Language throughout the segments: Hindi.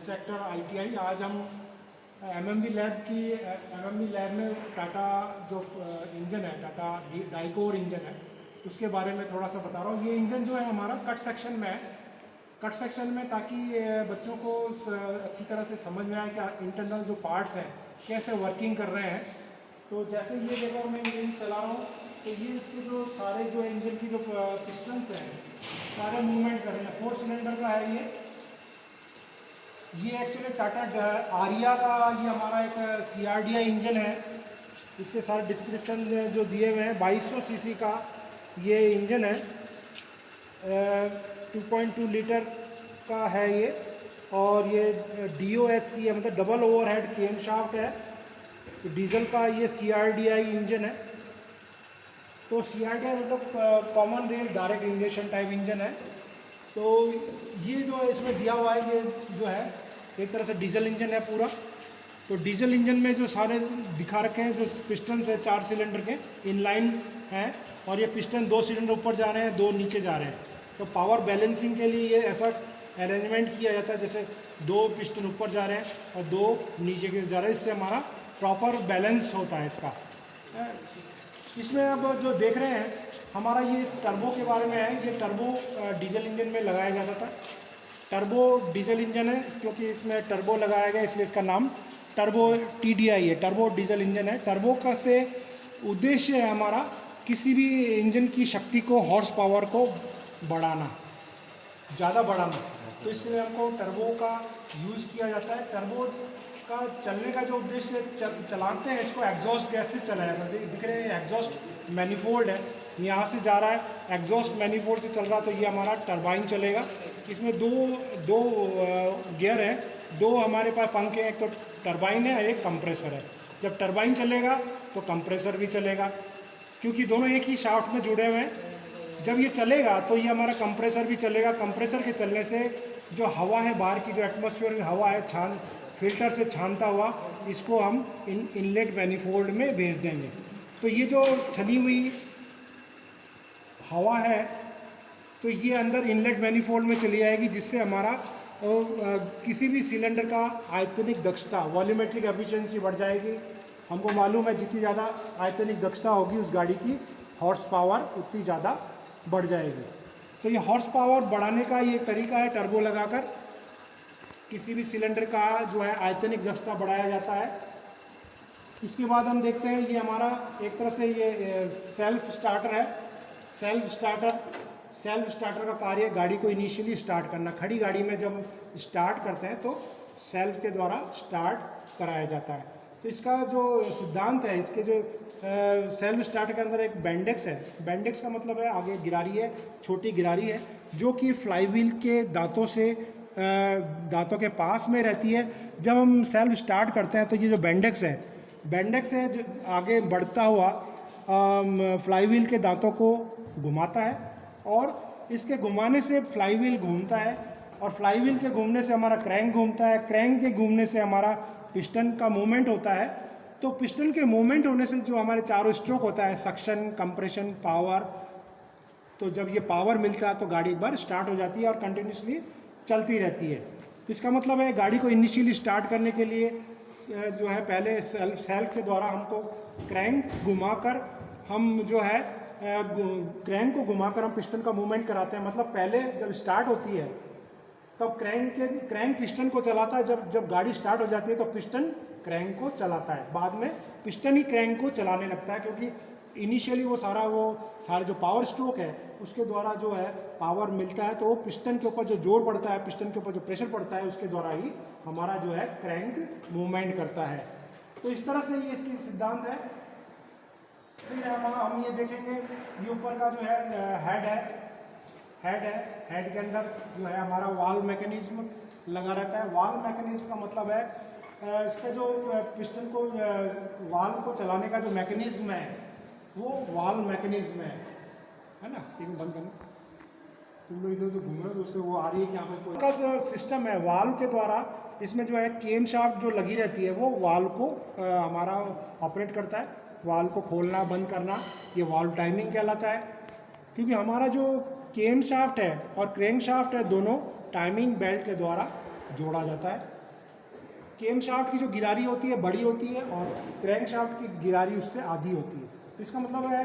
Sector ITI। आज हम एमएमवी लैब में टाटा जो इंजन है, टाटा डाइकोर इंजन है, उसके बारे में थोड़ा सा बता रहा हूँ। ये इंजन जो है हमारा कट सेक्शन में है, कट सेक्शन में, ताकि बच्चों को अच्छी तरह से समझ में आए कि इंटरनल जो पार्ट्स हैं कैसे वर्किंग कर रहे हैं। तो जैसे ये देखो मैं इंजन चला रहा हूँ, तो ये इसके जो सारे जो इंजन की जो पिस्टन्स हैं सारे मूवमेंट कर रहे हैं। 4 सिलेंडर का है ये एक्चुअली टाटा आरिया का ये हमारा एक CRDI इंजन है। इसके सारे डिस्क्रिप्शन जो दिए हुए हैं, 2200 सीसी का ये इंजन है, 2.2 लीटर का है ये, और ये DOHC है, मतलब डबल ओवरहेड केम शाफ्ट है। तो डीजल का ये CRDI इंजन है। तो CRDI मतलब common rail direct injection type engine है। तो ये जो इसमें दिया हुआ है, ये जो है एक तरह से डीजल इंजन है पूरा। तो डीजल इंजन में जो सारे दिखा रखे हैं, जो पिस्टन्स है 4 सिलेंडर के इनलाइन हैं, और ये पिस्टन 2 सिलेंडर ऊपर जा रहे हैं, 2 नीचे जा रहे हैं। तो पावर बैलेंसिंग के लिए ये ऐसा अरेंजमेंट किया जाता है, जैसे 2 पिस्टन ऊपर जा रहे हैं और 2 नीचे के जा रहे हैं। इससे हमारा प्रॉपर बैलेंस होता है इसका। इसमें अब जो देख रहे हैं हमारा ये इस टर्बो के बारे में है। ये टर्बो डीजल इंजन में लगाया जाता था। टर्बो डीजल इंजन है, क्योंकि इसमें टर्बो लगाया गया इसलिए इसका नाम टर्बो TDI है, टर्बो डीजल इंजन है। टर्बो का से उद्देश्य है हमारा किसी भी इंजन की शक्ति को, हॉर्स पावर को बढ़ाना, ज़्यादा बढ़ाना। तो इसलिए हमको टर्बो का यूज़ किया जाता है। टर्बो का चलने का जो उद्देश्य चलाते हैं इसको एग्जॉस्ट गैस से चलाया जाता है। दिख रहे हैं एग्जॉस्ट मैनिफोल्ड है, यहाँ से जा रहा है, एग्जॉस्ट मैनिफोल्ड से चल रहा है, तो ये हमारा टरबाइन चलेगा। इसमें दो गियर है, 2 हमारे पास पंखे हैं, एक तो टरबाइन है, एक कंप्रेसर है। जब टरबाइन चलेगा तो कंप्रेसर भी चलेगा, क्योंकि दोनों एक ही शाफ्ट में जुड़े हुए हैं। जब ये चलेगा तो ये हमारा कंप्रेसर भी चलेगा। कंप्रेसर के चलने से जो हवा है, बाहर की जो एटमॉस्फेयर की हवा है, फिल्टर से छानता हुआ, इसको हम इनलेट मैनिफोल्ड में भेज देंगे। तो ये जो छनी हुई हवा है, तो ये अंदर इनलेट मैनिफोल्ड में चली जाएगी, जिससे हमारा किसी भी सिलेंडर का आयतनिक दक्षता, वॉल्यूमेट्रिक एफिशिएंसी बढ़ जाएगी। हमको मालूम है जितनी ज़्यादा आयतनिक दक्षता होगी उस गाड़ी की हॉर्स पावर उतनी ज़्यादा बढ़ जाएगी। तो ये हॉर्स पावर बढ़ाने का ये तरीका है, टर्बो लगाकर किसी भी सिलेंडर का जो है आयतनिक दक्षता बढ़ाया जाता है। इसके बाद हम देखते हैं, ये हमारा एक तरह से ये सेल्फ स्टार्टर है। सेल्फ स्टार्टर का कार्य गाड़ी को इनिशियली स्टार्ट करना। खड़ी गाड़ी में जब स्टार्ट करते हैं तो सेल्फ के द्वारा स्टार्ट कराया जाता है। तो इसका जो सिद्धांत है, इसके जो सेल्फ स्टार्टर के अंदर एक बेंडेक्स है। बेंडेक्स का मतलब है आगे गिरारी है, छोटी गिरारी है, जो कि फ्लाईव्हील के दांतों के पास में रहती है। जब हम सेल्फ स्टार्ट करते हैं तो ये जो बेंडेक्स है जो आगे बढ़ता हुआ फ्लाईव्हील के दांतों को घुमाता है, और इसके घुमाने से फ्लाईव्हील घूमता है, और फ्लाईव्हील के घूमने से हमारा क्रैंक घूमता है। क्रैंक के घूमने से हमारा पिस्टन का मूवमेंट होता है। तो पिस्टन के मूवमेंट होने से जो हमारे चारों स्ट्रोक होता है, सक्शन, कंप्रेशन, पावर, तो जब ये पावर मिलता है तो गाड़ी एक बार स्टार्ट हो जाती है और कंटिन्यूसली चलती रहती है। तो इसका मतलब है गाड़ी को इनिशियली स्टार्ट करने के लिए जो है पहले सेल्फ के द्वारा हमको क्रैंक घुमाकर हम जो है क्रैंक को घुमाकर हम पिस्टन का मूवमेंट कराते हैं। मतलब पहले जब स्टार्ट होती है तब क्रैंक पिस्टन को चलाता है। जब गाड़ी स्टार्ट हो जाती है तो पिस्टन क्रैंक को चलाता है। बाद में पिस्टन ही क्रैंक को चलाने लगता है, क्योंकि इनिशियली वो सारे जो पावर स्ट्रोक है उसके द्वारा जो है पावर मिलता है। तो वो पिस्टन के ऊपर जो जोर पड़ता है, पिस्टन के ऊपर जो प्रेशर पड़ता है, उसके द्वारा ही हमारा जो है क्रैंक मूवमेंट करता है। तो इस तरह से ये इसकी सिद्धांत है। फिर हम ये देखेंगे, ये ऊपर का जो है हेड के अंदर जो है हमारा वाल्व मैकेनिज्म लगा रहता है। वाल्व मैकेनिज्म का मतलब है इसका जो पिस्टन को वाल्व को चलाने का जो मैकेनिज्म है वो वाल्व मैकेनिज्म है ना। एक बंद करना, तुम लोग इधर घूम रहे हो तो उससे वो आ रही है कि यहाँ पे का जो सिस्टम है वाल्व के द्वारा, इसमें जो है केम शाफ्ट जो लगी रहती है वो वाल्व को हमारा ऑपरेट करता है। वाल्व को खोलना बंद करना ये वाल्व टाइमिंग कहलाता है। क्योंकि हमारा जो केम शाफ्ट है और क्रैंक शाफ्ट है, दोनों टाइमिंग बेल्ट के द्वारा जोड़ा जाता है। केम शाफ्ट की जो गिरारी होती है बड़ी होती है और क्रैंक शाफ्ट की गिरारी उससे आधी होती है। तो इसका मतलब है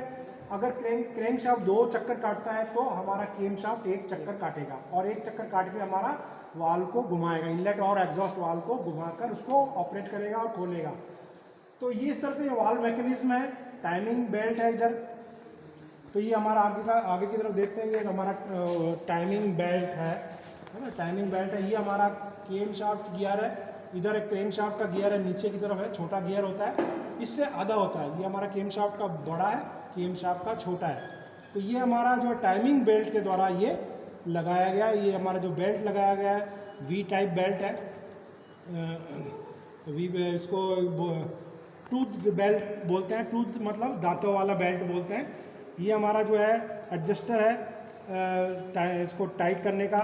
अगर क्रैंक शाफ्ट 2 चक्कर काटता है तो हमारा केम शाफ्ट 1 चक्कर काटेगा और 1 चक्कर काट के हमारा वाल्व को घुमाएगा, इनलेट और एग्जॉस्ट वाल्व को घुमाकर उसको ऑपरेट करेगा और खोलेगा। तो ये इस तरह से वाल्व मैकेनिज्म है। टाइमिंग बेल्ट है इधर। तो ये हमारा आगे की तरफ देखते हैं, ये हमारा टाइमिंग बेल्ट है ना, टाइमिंग बेल्ट है। ये हमारा केम शाफ्ट गियर है, इधर एक क्रैंक शाफ्ट का गियर है, नीचे की तरफ है, छोटा गियर होता है, इससे आधा होता है। ये हमारा केम शाफ्ट का बड़ा है, केम शाफ्ट का छोटा है। तो ये हमारा जो टाइमिंग बेल्ट के द्वारा ये लगाया गया, ये हमारा जो बेल्ट लगाया गया है वी टाइप बेल्ट है। वी इसको टूथ बेल्ट बोलते हैं, टूथ मतलब दांतों वाला बेल्ट बोलते हैं। ये हमारा जो है एडजस्टर है, इसको टाइट करने का,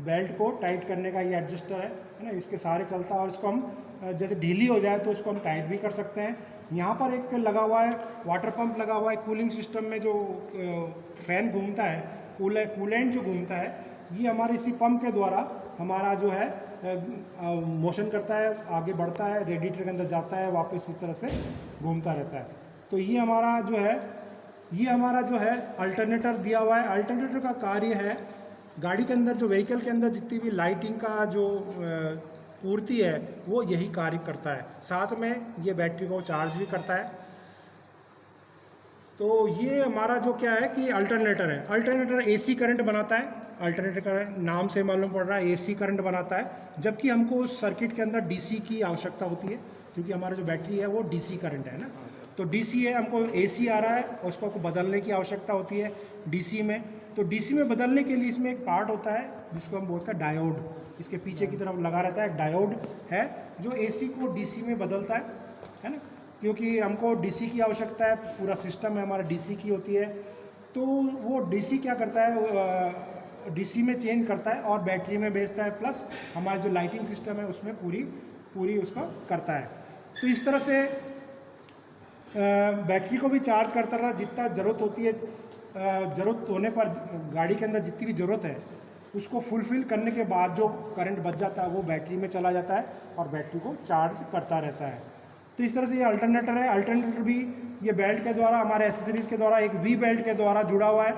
बेल्ट को टाइट करने का ये एडजस्टर है ना, इसके सहारे चलता है और इसको हम जैसे ढीली हो जाए तो इसको हम टाइट भी कर सकते हैं। यहाँ पर एक लगा हुआ है वाटर पंप लगा हुआ है, कूलिंग सिस्टम में जो फैन घूमता है, कूलेंट जो घूमता है, ये हमारे इसी पंप के द्वारा हमारा जो है मोशन करता है, आगे बढ़ता है, रेडिएटर के अंदर जाता है, वापस इस तरह से घूमता रहता है। तो ये हमारा जो है अल्टरनेटर दिया हुआ है। अल्टरनेटर का कार्य है गाड़ी के अंदर, जो व्हीकल के अंदर जितनी भी लाइटिंग का जो पूर्ति है वो यही कार्य करता है। साथ में ये बैटरी को चार्ज भी करता है। तो ये हमारा जो क्या है कि अल्टरनेटर है। अल्टरनेटर एसी करंट बनाता है। अल्टरनेटर करंट नाम से मालूम पड़ रहा है एसी करंट बनाता है, जबकि हमको सर्किट के अंदर डीसी की आवश्यकता होती है, क्योंकि हमारा जो बैटरी है वो डीसी करंट है ना। तो डीसी है, हमको एसी आ रहा है और उसको बदलने की आवश्यकता होती है डीसी में। तो डीसी में बदलने के लिए इसमें एक पार्ट होता है जिसको हम बोलते हैं डायोड। इसके पीछे की तरफ लगा रहता है, डायोड है जो एसी को डीसी में बदलता है ना, क्योंकि हमको डीसी की आवश्यकता है, पूरा सिस्टम है हमारा डीसी की होती है। तो वो डीसी क्या करता है, डीसी में चेंज करता है और बैटरी में भेजता है, प्लस हमारा जो लाइटिंग सिस्टम है उसमें पूरी उसका करता है। तो इस तरह से बैटरी को भी चार्ज करता रहा जितना ज़रूरत होती है, ज़रूरत होने पर गाड़ी के अंदर जितनी भी ज़रूरत है उसको फुलफ़िल करने के बाद जो करंट बच जाता है वो बैटरी में चला जाता है और बैटरी को चार्ज करता रहता है। तो इस तरह से ये अल्टरनेटर है। अल्टरनेटर भी ये बेल्ट के द्वारा, हमारे एसेसरीज़ के द्वारा, एक वी बेल्ट के द्वारा जुड़ा हुआ है।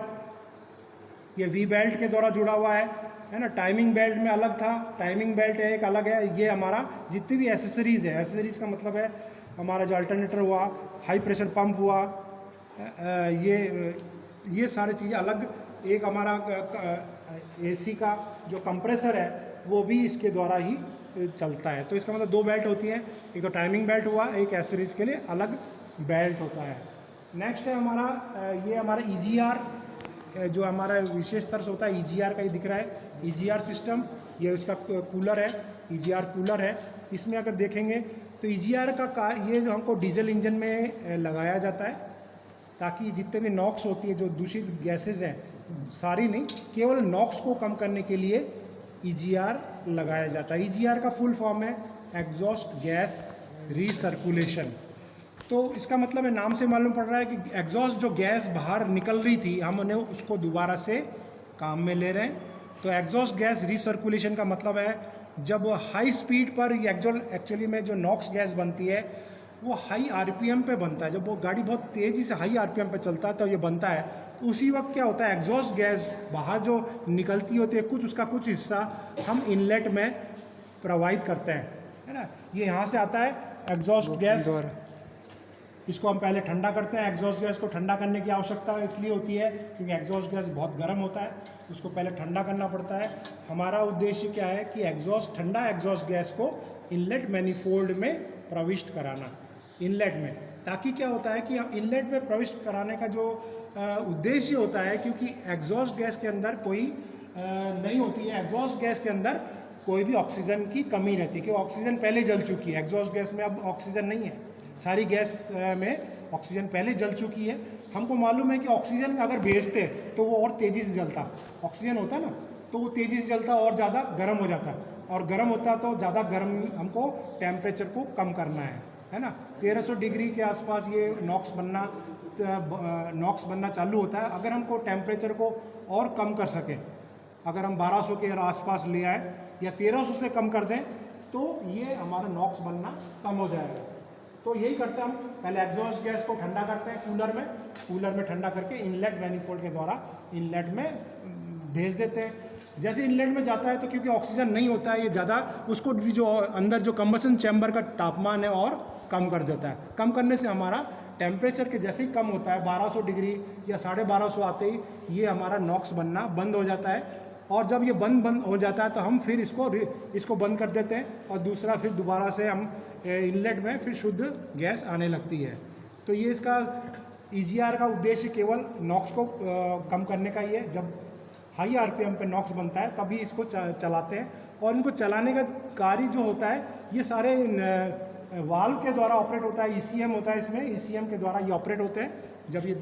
ये वी बेल्ट के द्वारा जुड़ा हुआ है ना। टाइमिंग बेल्ट में अलग था, टाइमिंग बेल्ट है एक अलग है। ये हमारा जितनी भी एसेसरीज़ है, एसेसरीज़ का मतलब है हमारा जो अल्टरनेटर हुआ, हाई प्रेशर पंप हुआ, ये सारी चीज़ें अलग। एक हमारा एसी का जो कंप्रेसर है वो भी इसके द्वारा ही चलता है। तो इसका मतलब 2 बेल्ट होती हैं, एक तो टाइमिंग बेल्ट हुआ, एक एसेसरीज़ के लिए अलग बेल्ट होता है। नेक्स्ट है हमारा ये हमारा EGR, जो हमारा विशेष तरह से होता है EGR का ही दिख रहा है। EGR सिस्टम, ये उसका कूलर है, EGR कूलर है। इसमें अगर देखेंगे तो EGR का ये जो हमको डीजल इंजन में लगाया जाता है, ताकि जितने भी नॉक्स होती है, जो दूषित गैसेज हैं, सारी नहीं, केवल नॉक्स को कम करने के लिए EGR लगाया जाता है। EGR का फुल फॉर्म है एग्जॉस्ट गैस रीसर्कुलेशन। तो इसका मतलब है, नाम से मालूम पड़ रहा है कि एग्जॉस्ट जो गैस बाहर निकल रही थी, हम उन्हें उसको दोबारा से काम में ले रहे हैं। तो एग्जॉस्ट गैस रीसर्कुलेशन का मतलब है जब हाई स्पीड पर एक्चुअली में जो नॉक्स गैस बनती है वो हाई RPM पे बनता है। जब वो गाड़ी बहुत तेज़ी से हाई RPM पे चलता है तो ये बनता है। तो उसी वक्त क्या होता है, एग्जॉस्ट गैस बाहर जो निकलती होती है, उसका कुछ हिस्सा हम इनलेट में प्रवाहित करते हैं, है ना। ये यहाँ से आता है एग्जॉस्ट गैस, इसको हम पहले ठंडा करते हैं। एग्जॉस्ट गैस को ठंडा करने की आवश्यकता इसलिए होती है क्योंकि एग्जॉस्ट गैस बहुत गर्म होता है, उसको पहले ठंडा करना पड़ता है। हमारा उद्देश्य क्या है कि ठंडा एग्जॉस्ट गैस को इनलेट मैनिफोल्ड में प्रविष्ट कराना, इनलेट में। ताकि क्या होता है कि हम इनलेट में प्रविष्ट कराने का जो उद्देश्य होता है, क्योंकि एग्जॉस्ट गैस के अंदर कोई नहीं होती है, एग्जॉस्ट गैस के अंदर कोई भी ऑक्सीजन की कमी रहती है, क्योंकि ऑक्सीजन पहले जल चुकी है। एग्जॉस्ट गैस में अब ऑक्सीजन नहीं है, सारी गैस में ऑक्सीजन पहले जल चुकी है। हमको मालूम है कि ऑक्सीजन अगर भेजते तो वो और तेज़ी से जलता, ऑक्सीजन होता ना तो वो तेज़ी से जलता और ज़्यादा गर्म हो जाता, और गर्म होता तो ज़्यादा गर्म हमको टेम्परेचर को कम करना है ना। 1300 डिग्री के आसपास ये नॉक्स बनना चालू होता है। अगर हमको टेम्परेचर को और कम कर सकें, अगर हम 1200 के आसपास ले आए या 1300 से कम कर दें तो ये हमारा नॉक्स बनना कम हो जाएगा। तो यही करते हैं हम, पहले एग्जॉस्ट गैस को ठंडा करते हैं कूलर में ठंडा करके इनलेट मैनिफोल्ड के द्वारा इनलेट में भेज देते हैं। जैसे इनलेट में जाता है तो क्योंकि ऑक्सीजन नहीं होता है ये ज़्यादा, उसको भी जो अंदर जो कंबशन चैम्बर का तापमान है और कम कर देता है। कम करने से हमारा टेम्परेचर के जैसे ही कम होता है 1200 डिग्री या 1250 आते ही ये हमारा नॉक्स बनना बंद हो जाता है। और जब ये बंद हो जाता है तो हम फिर इसको बंद कर देते हैं और दूसरा फिर दोबारा से हम इनलेट में फिर शुद्ध गैस आने लगती है। तो ये इसका EGR का उद्देश्य केवल नॉक्स को कम करने का ही है। जब हाई RPM पे नॉक्स बनता है तभी इसको चलाते हैं। और इनको चलाने का कार्य जो होता है ये सारे वाल्व के द्वारा ऑपरेट होता है। ECM होता है इसमें, ECM के द्वारा ये ऑपरेट होते हैं। जब ये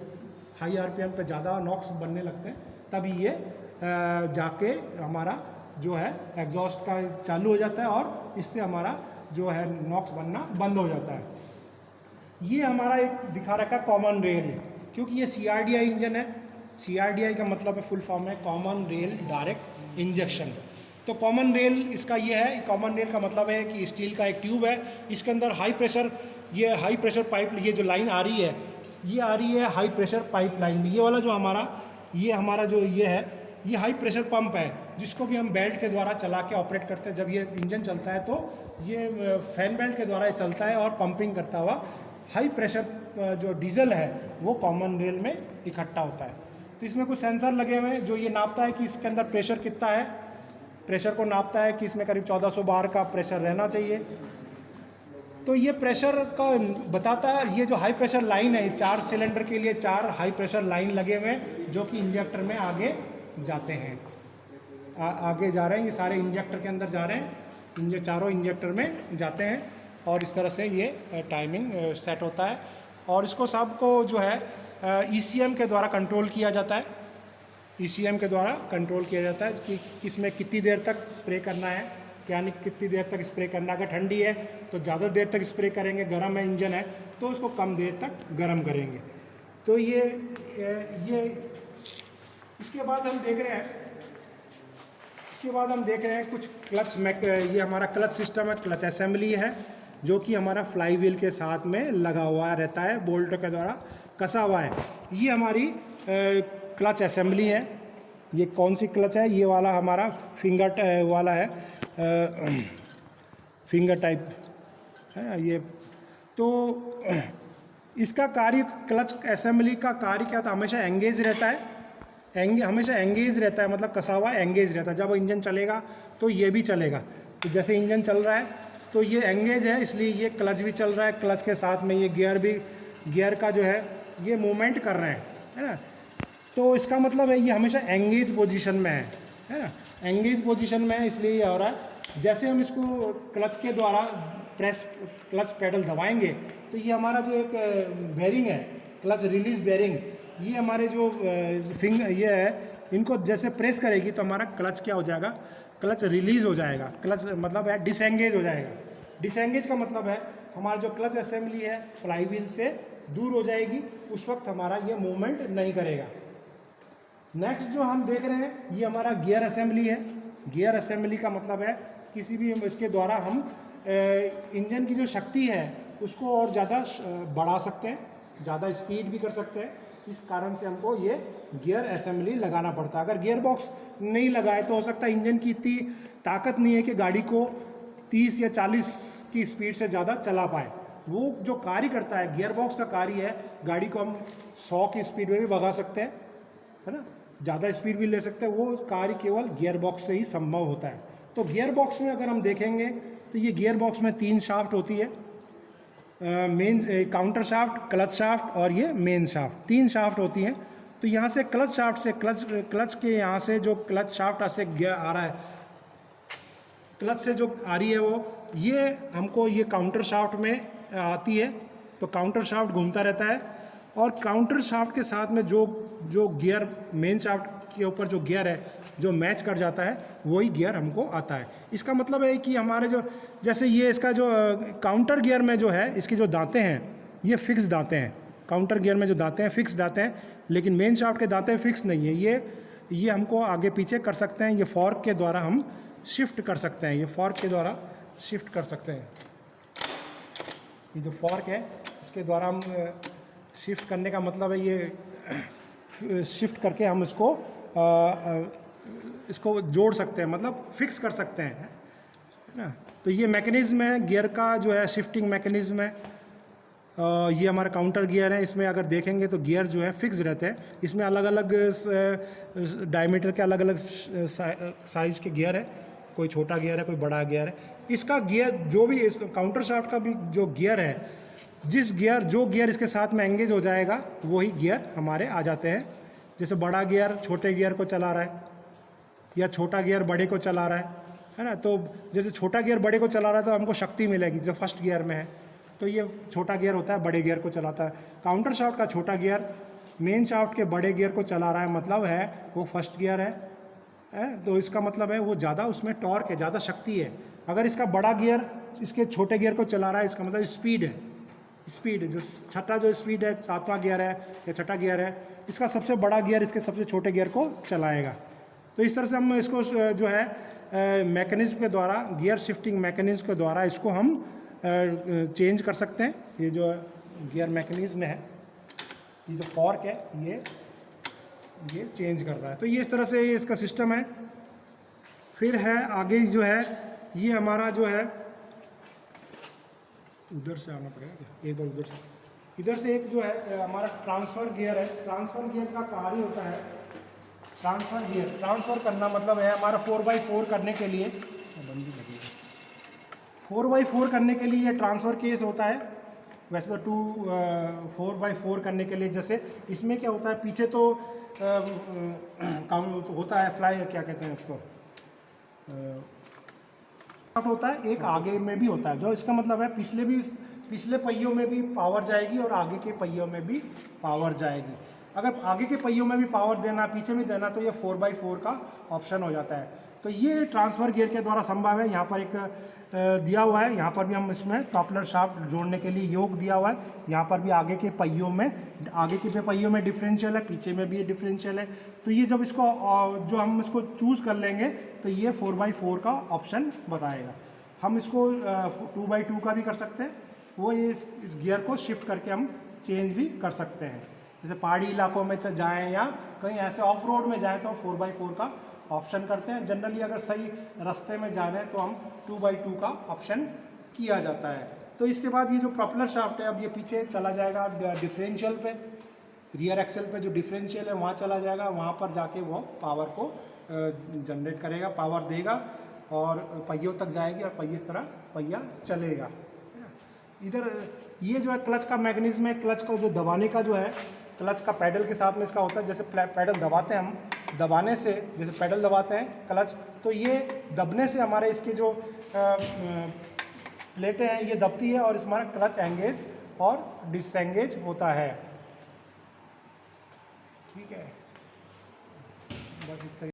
हाई RPM पे ज़्यादा नॉक्स बनने लगते हैं तभी ये जाके हमारा जो है एग्जॉस्ट का चालू हो जाता है और इससे हमारा जो है नॉक्स बनना बंद हो जाता है। ये हमारा एक दिखा रखा है कॉमन रेल, क्योंकि ये CRDI इंजन है। CRDI का मतलब है फुल फॉर्म है कॉमन रेल डायरेक्ट इंजेक्शन। तो कॉमन रेल इसका ये है, कॉमन रेल का मतलब है कि स्टील का एक ट्यूब है, इसके अंदर हाई प्रेशर पाइप, ये जो लाइन आ रही है ये आ रही है हाई प्रेशर पाइप लाइन में। ये वाला जो हमारा जो ये है ये हाई प्रेशर पंप है, जिसको भी हम बेल्ट के द्वारा चला के ऑपरेट करते हैं। जब ये इंजन चलता है तो ये फैन बेल्ट के द्वारा चलता है और पंपिंग करता हुआ हाई प्रेशर जो डीजल है वो कॉमन रेल में इकट्ठा होता है। तो इसमें कुछ सेंसर लगे हुए हैं जो ये नापता है कि इसके अंदर प्रेशर कितना है। प्रेशर को नापता है कि इसमें करीब 1400 बार का प्रेशर रहना चाहिए। तो ये प्रेशर का बताता है। ये जो हाई प्रेशर लाइन है, 4 सिलेंडर के लिए 4 हाई प्रेशर लाइन लगे हुए हैं जो कि इंजेक्टर में आगे जाते हैं, आगे जा रहे हैं। ये सारे इंजेक्टर के अंदर जा रहे हैं, चारों इंजेक्टर में जाते हैं और इस तरह से ये टाइमिंग सेट होता है। और इसको सबको जो है ECM के द्वारा कंट्रोल किया जाता है। ECM के द्वारा कंट्रोल किया जाता है कि इसमें कितनी देर तक स्प्रे करना है, यानी कितनी देर तक स्प्रे करना। अगर ठंडी है तो ज़्यादा देर तक स्प्रे करेंगे, गर्म है इंजन है तो उसको कम देर तक गर्म करेंगे। तो ये इसके बाद हम देख रहे हैं कुछ क्लच ये हमारा क्लच सिस्टम है, क्लच असेंबली है जो कि हमारा फ्लाई व्हील के साथ में लगा हुआ रहता है, बोल्ट के द्वारा कसा हुआ है। ये हमारी क्लच असेंबली है। ये कौन सी क्लच है? ये वाला हमारा फिंगर वाला है, फिंगर टाइप है ये। तो इसका कार्य, क्लच असेंबली का कार्य क्या था? हमेशा एंगेज रहता है, हमेशा एंगेज रहता है, मतलब कसा हुआ एंगेज रहता है। जब इंजन चलेगा तो ये भी चलेगा। तो जैसे इंजन चल रहा है तो ये एंगेज है, इसलिए ये क्लच भी चल रहा है। क्लच के साथ में ये गियर का जो है ये मूवमेंट कर रहे हैं, है ना। तो इसका मतलब है ये हमेशा एंगेज पोजीशन में है ना, एंगेज पोजीशन में है, इसलिए ये हो रहा है। जैसे हम इसको क्लच के द्वारा क्लच पेडल दबाएंगे तो ये हमारा जो एक बेरिंग है, क्लच रिलीज बेरिंग, ये हमारे जो ये है, इनको जैसे प्रेस करेगी तो हमारा क्लच क्या हो जाएगा? क्लच रिलीज हो जाएगा। क्लच मतलब है डिसएंगेज हो जाएगा। डिसएंगेज का मतलब है हमारा जो क्लच असेंबली है फ्लाई व्हील से दूर हो जाएगी, उस वक्त हमारा ये मूवमेंट नहीं करेगा। नेक्स्ट जो हम देख रहे हैं ये हमारा गियर असेंबली है। गियर असेंबली का मतलब है किसी भी इसके द्वारा हम इंजन की जो शक्ति है उसको और ज़्यादा बढ़ा सकते हैं, ज़्यादा स्पीड भी कर सकते हैं। इस कारण से हमको ये गियर असेंबली लगाना पड़ता है। अगर गियर बॉक्स नहीं लगाए तो हो सकता है इंजन की इतनी ताकत नहीं है कि गाड़ी को 30 या 40 की स्पीड से ज़्यादा चला पाए। वो जो कार्य करता है गियर बॉक्स का कार्य है, गाड़ी को हम 100 की स्पीड में भी भगा सकते हैं, है ना, ज़्यादा स्पीड भी ले सकते हैं। वो कार्य केवल गियर बॉक्स से ही संभव होता है। तो गियर बॉक्स में अगर हम देखेंगे तो ये गियर बॉक्स में 3 शाफ्ट होती है, main counter shaft, clutch shaft और ये मेन शाफ्ट, 3 शाफ्ट होती हैं। तो यहाँ से क्लच शाफ्ट से क्लच के यहाँ से जो क्लच शाफ्ट से आ रहा है, क्लच से जो आ रही है वो ये हमको ये काउंटर शाफ्ट में आती है। तो काउंटर शाफ्ट घूमता रहता है और काउंटर शाफ्ट के साथ में जो गियर मेन शाफ्ट के ऊपर जो गियर है जो मैच कर जाता है वही गियर हमको आता है। इसका मतलब है कि हमारे जो जैसे ये इसका जो काउंटर गियर में जो है इसके जो दांते हैं ये फिक्स दांते हैं। काउंटर गियर में जो दांते हैं फिक्स दांते हैं, लेकिन मेन शाफ्ट के दांते फिक्स नहीं है। ये हमको आगे पीछे कर सकते हैं, ये फॉर्क के द्वारा हम शिफ्ट कर सकते हैं। ये फॉर्क के द्वारा शिफ्ट कर सकते हैं। ये जो फॉर्क है इसके द्वारा हम शिफ्ट करने का मतलब है ये शिफ्ट करके हम इसको जोड़ सकते हैं, मतलब फिक्स कर सकते हैं, है ना। तो ये मैकेनिज़्म है गियर का जो है, शिफ्टिंग मैकेनिज़्म है। ये हमारा काउंटर गियर है। इसमें अगर देखेंगे तो गियर जो है फिक्स रहते हैं। इसमें अलग अलग डायमीटर के अलग अलग साइज़ के गियर है, कोई छोटा गियर है, कोई बड़ा गियर है। इसका गियर जो भी इस काउंटर शाफ्ट का भी जो गियर है, जो गियर इसके साथ में एंगेज हो जाएगा वही गियर हमारे आ जाते हैं। जैसे बड़ा गियर छोटे गियर को चला रहा है या छोटा गियर बड़े को चला रहा है ना। तो जैसे छोटा गियर बड़े को चला रहा है तो हमको शक्ति मिलेगी, जो फर्स्ट गियर में है, तो ये छोटा गियर होता है, बड़े गियर को चलाता है। काउंटर शाफ्ट का छोटा गियर मेन शाफ्ट के बड़े गियर को चला रहा है, मतलब है वो फर्स्ट गियर है। तो इसका मतलब है वो ज़्यादा उसमें टॉर्क है, ज़्यादा शक्ति है। अगर इसका बड़ा गियर इसके छोटे गियर को चला रहा है, इसका मतलब स्पीड है। स्पीड जो छठा जो स्पीड है, सातवां गियर है या छठा गियर है, इसका सबसे बड़ा गियर इसके सबसे छोटे गियर को चलाएगा। तो इस तरह से हम इसको जो है मैकेनिज्म के द्वारा, गियर शिफ्टिंग मैकेनिज्म के द्वारा इसको हम चेंज कर सकते हैं। ये जो गियर मैकेनिज्म है, ये जो फॉर्क है ये चेंज कर रहा है। तो ये इस तरह से इसका सिस्टम है। फिर है आगे जो है, ये हमारा जो है, उधर से आना पड़ेगा एक बार, इधर से एक जो है हमारा ट्रांसफ़र गियर है। ट्रांसफ़र गियर का कार्य होता है, ट्रांसफ़र गियर ट्रांसफ़र करना मतलब है हमारा 4x4 करने के लिए, 4x4 करने के लिए ये ट्रांसफ़र केस होता है। वैसे तो 4x4 करने के लिए, जैसे इसमें क्या होता है, पीछे तो काम होता है, फ्लाई क्या कहते हैं इसको, होता है, एक आगे में भी होता है। जो इसका मतलब है पिछले पहियों में भी पावर जाएगी और आगे के पहियों में भी पावर जाएगी। अगर आगे के पहियों में भी पावर देना, पीछे में देना, तो ये 4x4 का ऑप्शन हो जाता है। तो ये ट्रांसफ़र गियर के द्वारा संभव है। यहाँ पर एक दिया हुआ है, यहाँ पर भी हम इसमें टॉपलर शाफ्ट जोड़ने के लिए योग दिया हुआ है। यहाँ पर भी आगे के पहियों में डिफरेंशियल है, पीछे में भी ये डिफरेंशियल है। तो ये जब इसको जो हम इसको चूज़ कर लेंगे तो ये 4x4 का ऑप्शन बताएगा। हम इसको 2x2 का भी कर सकते हैं। वो ये इस गियर को शिफ्ट करके हम चेंज भी कर सकते हैं। जैसे पहाड़ी इलाकों में जाएँ या कहीं ऐसे ऑफ रोड में जाएँ तो 4x4 का ऑप्शन करते हैं। जनरली अगर सही रास्ते में जा रहे हैं तो हम 2x2 का ऑप्शन किया जाता है। तो इसके बाद ये जो प्रोपेलर शाफ्ट है, अब ये पीछे चला जाएगा डिफरेंशियल पे, रियर एक्सेल पे जो डिफरेंशियल है वहाँ चला जाएगा। वहाँ पर जाके वो पावर को जनरेट करेगा, पावर देगा और पहियों तक जाएगी और पहिए इस तरह पहिया चलेगा। इधर ये जो है क्लच का मैकेनिज्म है। क्लच को जो दबाने का जो है, क्लच का पैडल के साथ में इसका होता है। जैसे पैडल दबाते हैं हम, दबाने से जैसे पैडल दबाते हैं क्लच, तो ये दबने से हमारे इसके जो प्लेटें हैं ये दबती है और इस हमारा क्लच एंगेज और डिसएंगेज होता है। ठीक है, बस इतना।